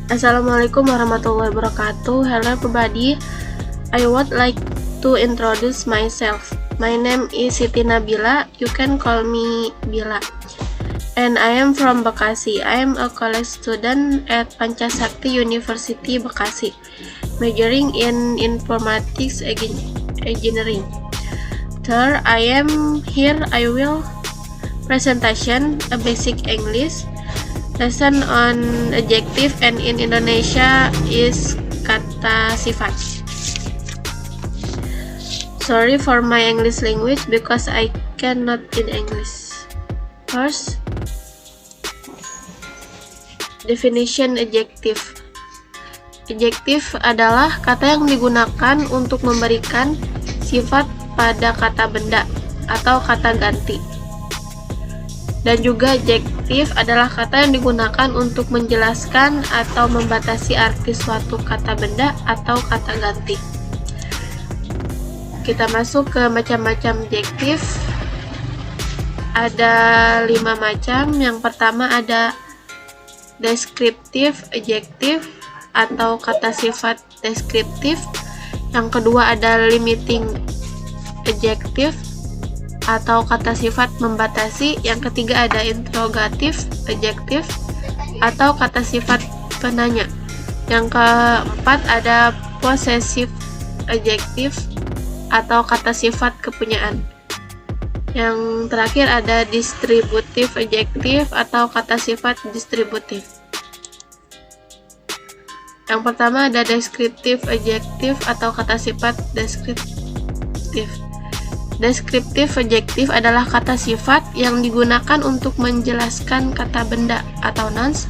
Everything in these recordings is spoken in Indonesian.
Assalamualaikum warahmatullahi wabarakatuh. Hello everybody. I would like to introduce myself. My name is Siti Nabila. You can call me Bila. And I am from Bekasi. I am a college student at Pancasakti University Bekasi, majoring in informatics engineering. Third, I am here. I will presentation a basic English lesson on adjective, and in Indonesia is kata sifat. Sorry for my English language because I cannot in English. First, definition adjective. Adjective adalah kata yang digunakan untuk memberikan sifat pada kata benda atau kata ganti. Dan juga adjektif adalah kata yang digunakan untuk menjelaskan atau membatasi arti suatu kata benda atau kata ganti. Kita masuk ke macam-macam adjektif. Ada 5 macam. Yang pertama ada descriptive adjective atau kata sifat deskriptif. Yang kedua ada limiting adjective atau kata sifat membatasi. Yang ketiga ada interrogative adjective atau kata sifat penanya. Yang keempat ada possessive adjective atau kata sifat kepunyaan. Yang terakhir ada distributive adjective atau kata sifat distributif. Yang pertama ada descriptive adjective atau kata sifat deskriptif. Descriptive adjective adalah kata sifat yang digunakan untuk menjelaskan kata benda atau nouns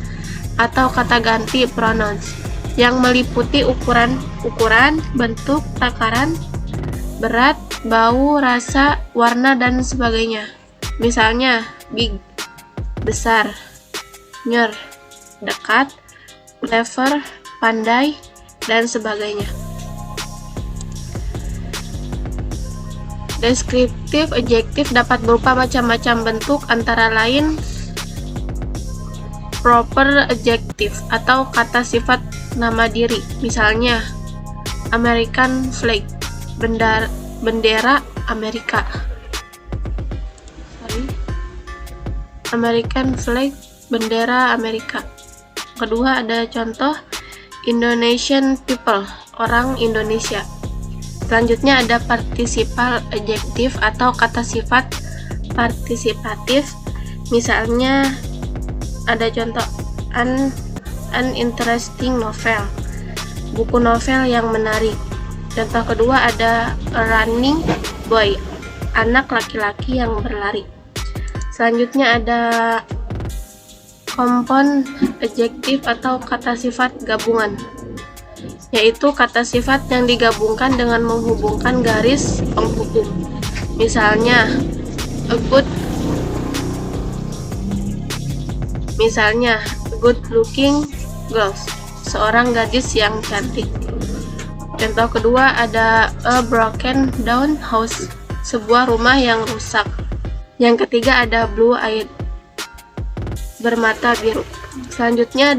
atau kata ganti pronouns yang meliputi ukuran, bentuk, takaran, berat, bau, rasa, warna, dan sebagainya. Misalnya big, besar, near, dekat, clever, pandai, dan sebagainya. Descriptive adjective dapat berupa macam-macam bentuk, antara lain proper adjective atau kata sifat nama diri. Misalnya American flag, bendera Amerika. American flag, bendera Amerika. Kedua ada contoh Indonesian people, orang Indonesia. Selanjutnya ada participial adjective atau kata sifat partisipatif. Misalnya ada contoh an interesting novel, buku novel yang menarik. Contoh kedua ada a running boy, anak laki-laki yang berlari. Selanjutnya ada compound adjective atau kata sifat gabungan, yaitu kata sifat yang digabungkan dengan menghubungkan garis penghubung. Misalnya good looking girls, seorang gadis yang cantik. Contoh kedua ada a broken down house, sebuah rumah yang rusak. Yang ketiga ada blue eyed, bermata biru. Selanjutnya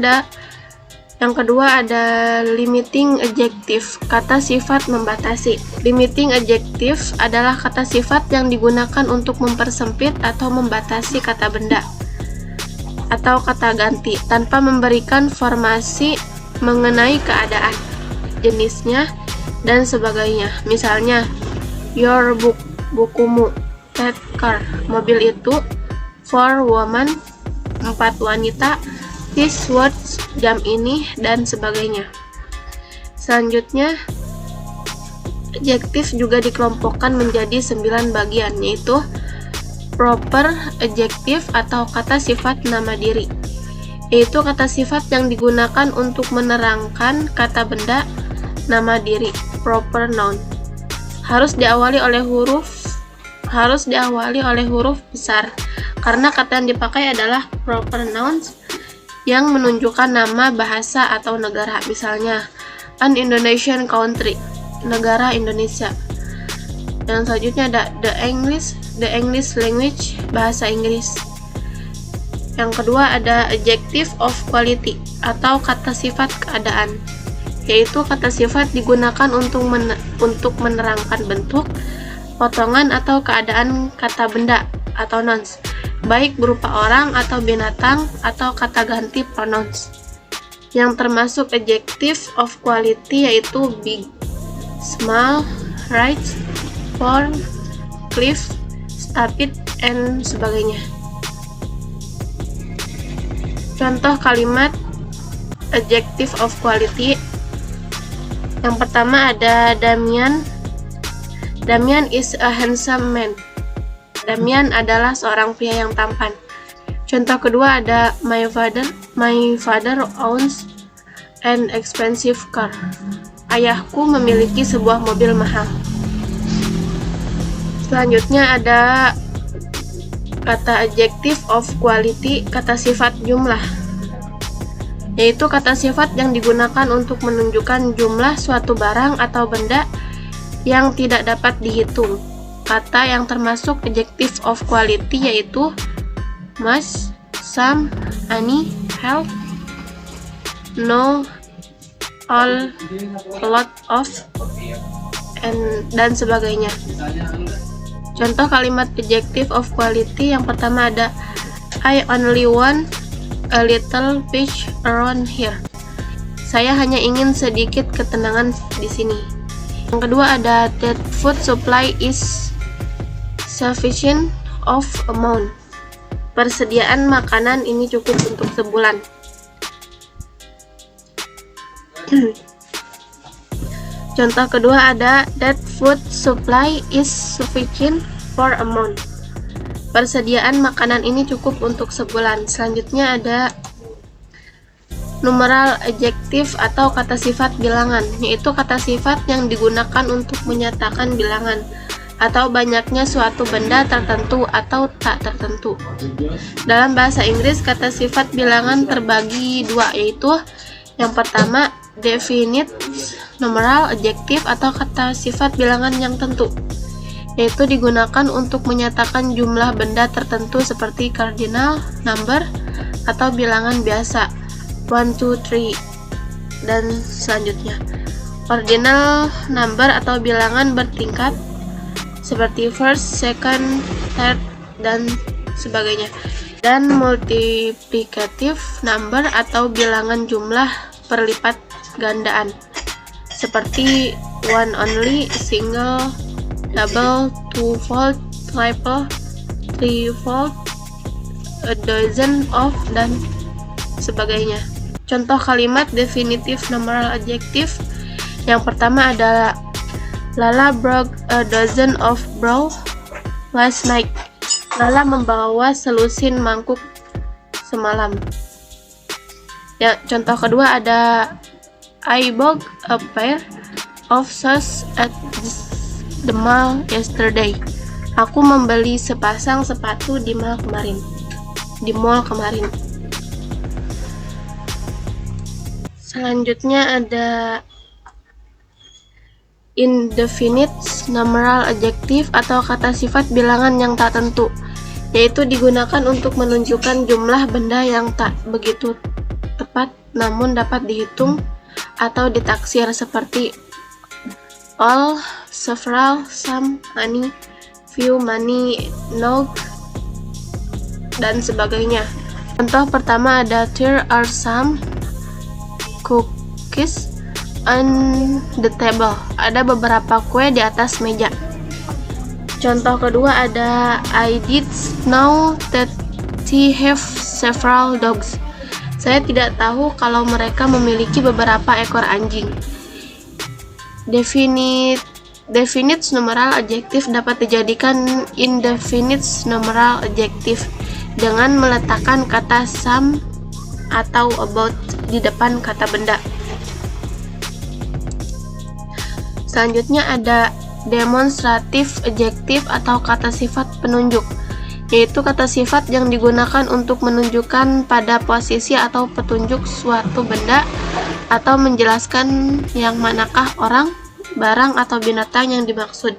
yang kedua ada limiting adjective, kata sifat membatasi. Limiting adjective adalah kata sifat yang digunakan untuk mempersempit atau membatasi kata benda atau kata ganti tanpa memberikan informasi mengenai keadaan, jenisnya, dan sebagainya. Misalnya your book, bukumu, that car, mobil itu, for woman, 4 wanita, this watch, jam ini, dan sebagainya. Selanjutnya adjektif juga dikelompokkan menjadi 9 bagian, yaitu proper adjective atau kata sifat nama diri, yaitu kata sifat yang digunakan untuk menerangkan kata benda nama diri, proper noun. Harus diawali oleh huruf besar karena kata yang dipakai adalah proper nouns yang menunjukkan nama, bahasa, atau negara. Misalnya an Indonesian country, negara Indonesia. Yang selanjutnya ada the English language, bahasa Inggris. Yang kedua ada adjective of quality atau kata sifat keadaan, yaitu kata sifat digunakan untuk menerangkan bentuk, potongan atau keadaan kata benda atau nouns, baik berupa orang atau binatang atau kata ganti pronouns. Yang termasuk adjective of quality yaitu big, small, right, warm, cliff, stupid, and sebagainya. Contoh kalimat adjective of quality. Yang pertama ada Damian. Damian is a handsome man. Damian adalah seorang pria yang tampan. Contoh kedua ada my father owns an expensive car. Ayahku memiliki sebuah mobil mahal. Selanjutnya ada kata adjective of quality, kata sifat jumlah, yaitu kata sifat yang digunakan untuk menunjukkan jumlah suatu barang atau benda yang tidak dapat dihitung. Kata yang termasuk adjective of quality yaitu much, some, any, health, no, all, a lot of, dan sebagainya. Contoh kalimat adjective of quality yang pertama ada I only want a little peace around here. Saya hanya ingin sedikit ketenangan di sini. Yang kedua ada that food supply is sufficient of amount. Persediaan makanan ini cukup untuk sebulan. Contoh kedua ada that food supply is sufficient for a month. Persediaan makanan ini cukup untuk sebulan. Selanjutnya ada numeral adjective atau kata sifat bilangan, yaitu kata sifat yang digunakan untuk menyatakan bilangan atau banyaknya suatu benda tertentu atau tak tertentu. Dalam bahasa Inggris, kata sifat bilangan terbagi dua, yaitu yang pertama definite numeral adjective atau kata sifat bilangan yang tentu, yaitu digunakan untuk menyatakan jumlah benda tertentu seperti cardinal number atau bilangan biasa 1, 2, 3 dan selanjutnya. Ordinal number atau bilangan bertingkat seperti first, second, third dan sebagainya. Dan multiplicative number atau bilangan jumlah perlipat gandaan seperti one only, single, double, two-fold, triple, three-fold, a dozen of, dan sebagainya. Contoh kalimat definitive numeral adjective yang pertama adalah Lala brought a dozen of broth last night. Lala membawa selusin mangkuk semalam. Ya, contoh kedua ada I bought a pair of shoes at the mall yesterday. Aku membeli sepasang sepatu di mall kemarin. Selanjutnya ada indefinite numeral adjective atau kata sifat bilangan yang tak tentu, yaitu digunakan untuk menunjukkan jumlah benda yang tak begitu tepat namun dapat dihitung atau ditaksir seperti all, several, some, many, few, many, no, dan sebagainya. Contoh pertama ada there are some cookies on the table. Ada beberapa kue di atas meja. Contoh kedua ada I did know that they have several dogs. Saya tidak tahu kalau mereka memiliki beberapa ekor anjing. Definite numeral adjective dapat dijadikan indefinite numeral adjective dengan meletakkan kata some atau about di depan kata benda. Selanjutnya ada demonstrative adjective atau kata sifat penunjuk, yaitu kata sifat yang digunakan untuk menunjukkan pada posisi atau petunjuk suatu benda atau menjelaskan yang manakah orang, barang, atau binatang yang dimaksud.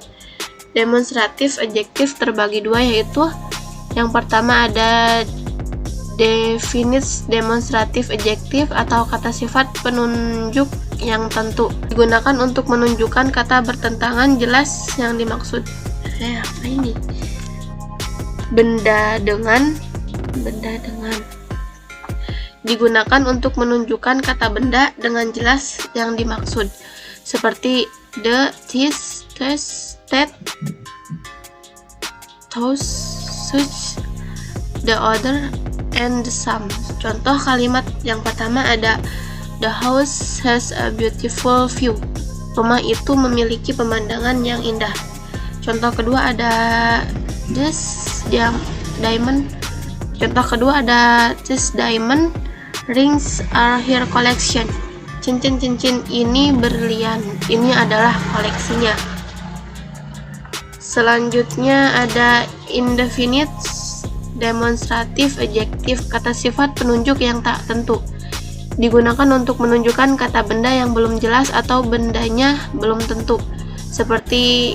Demonstrative adjective terbagi dua, yaitu yang pertama ada definite demonstrative adjective atau kata sifat penunjuk yang tentu. Digunakan untuk menunjukkan kata bertentangan jelas yang dimaksud. Apa ini? Benda dengan. Digunakan untuk menunjukkan kata benda dengan jelas yang dimaksud. Seperti the, this, that, those, such, the other, and the some. Contoh kalimat yang pertama ada the house has a beautiful view. Rumah itu memiliki pemandangan yang indah. Contoh kedua ada this diamond. Contoh kedua ada this diamond rings are her collection. Cincin-cincin ini berlian. Ini adalah koleksinya. Selanjutnya ada indefinite demonstrative adjective, kata sifat penunjuk yang tak tentu. Digunakan untuk menunjukkan kata benda yang belum jelas atau bendanya belum tentu. Seperti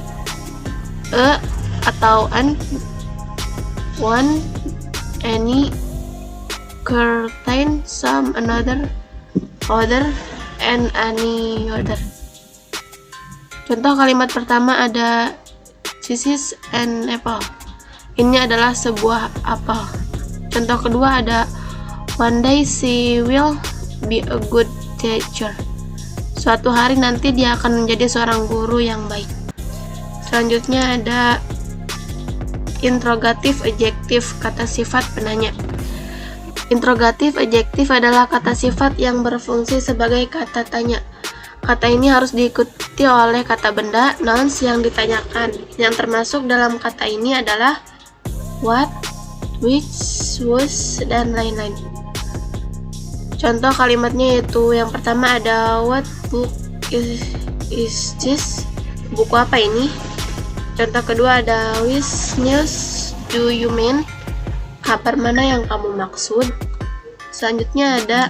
a atau an, one, any, curtain, some, another, other, and any other. Contoh kalimat pertama ada this is an apple. Ini adalah sebuah apel. Contoh kedua ada one day she will be a good teacher. Suatu hari nanti dia akan menjadi seorang guru yang baik. Selanjutnya ada interrogative adjective, kata sifat penanya. Interrogative adjective adalah kata sifat yang berfungsi sebagai kata tanya. Kata ini harus diikuti oleh kata benda, nouns yang ditanyakan. Yang termasuk dalam kata ini adalah what, which, whose, dan lain-lain. Contoh kalimatnya yaitu yang pertama ada what book is this? Buku apa ini? Contoh kedua ada which news do you mean? Kabar mana yang kamu maksud? Selanjutnya ada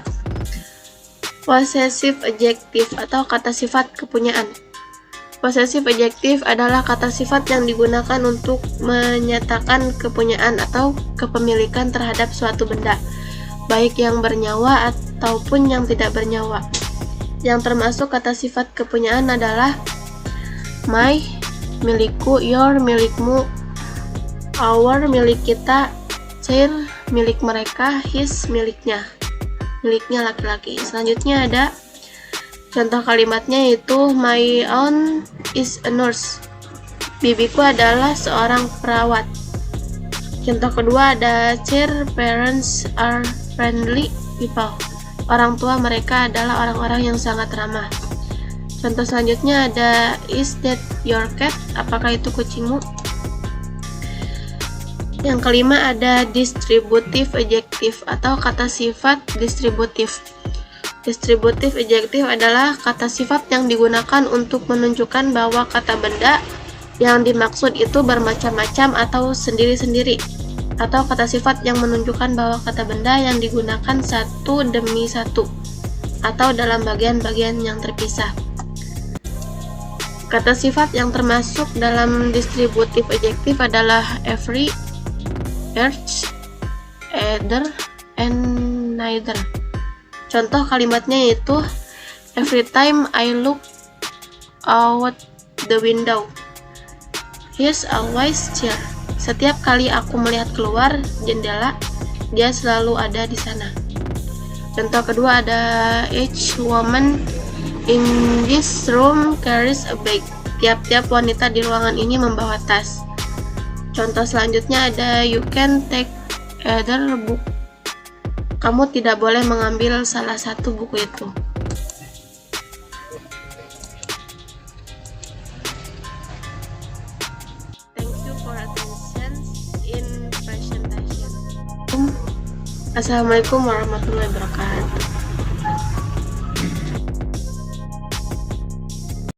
possessive adjective atau kata sifat kepunyaan. Possessive adjective adalah kata sifat yang digunakan untuk menyatakan kepunyaan atau kepemilikan terhadap suatu benda, baik yang bernyawa ataupun yang tidak bernyawa. Yang termasuk kata sifat kepunyaan adalah my, milikku, your, milikmu, our, milik kita, their, milik mereka, his, miliknya laki-laki. Selanjutnya ada contoh kalimatnya yaitu my aunt is a nurse. Bibiku adalah seorang perawat. Contoh kedua ada their parents are friendly people. Orang tua mereka adalah orang-orang yang sangat ramah. Contoh selanjutnya ada is that your cat? Apakah itu kucingmu? Yang kelima ada distributive adjective atau kata sifat distributif. Distributive adjective adalah kata sifat yang digunakan untuk menunjukkan bahwa kata benda yang dimaksud itu bermacam-macam atau sendiri-sendiri, atau kata sifat yang menunjukkan bahwa kata benda yang digunakan satu demi satu atau dalam bagian-bagian yang terpisah. Kata sifat yang termasuk dalam distributive adjective adalah every, each, either, and neither. Contoh kalimatnya yaitu every time I look out the window, he's always there. Setiap kali aku melihat keluar jendela, dia selalu ada di sana. Contoh kedua ada each woman in this room carries a bag. Tiap-tiap wanita di ruangan ini membawa tas. Contoh selanjutnya ada you can take either book. Kamu tidak boleh mengambil salah satu buku itu. Thank you for attention in presentation. Assalamualaikum warahmatullahi wabarakatuh.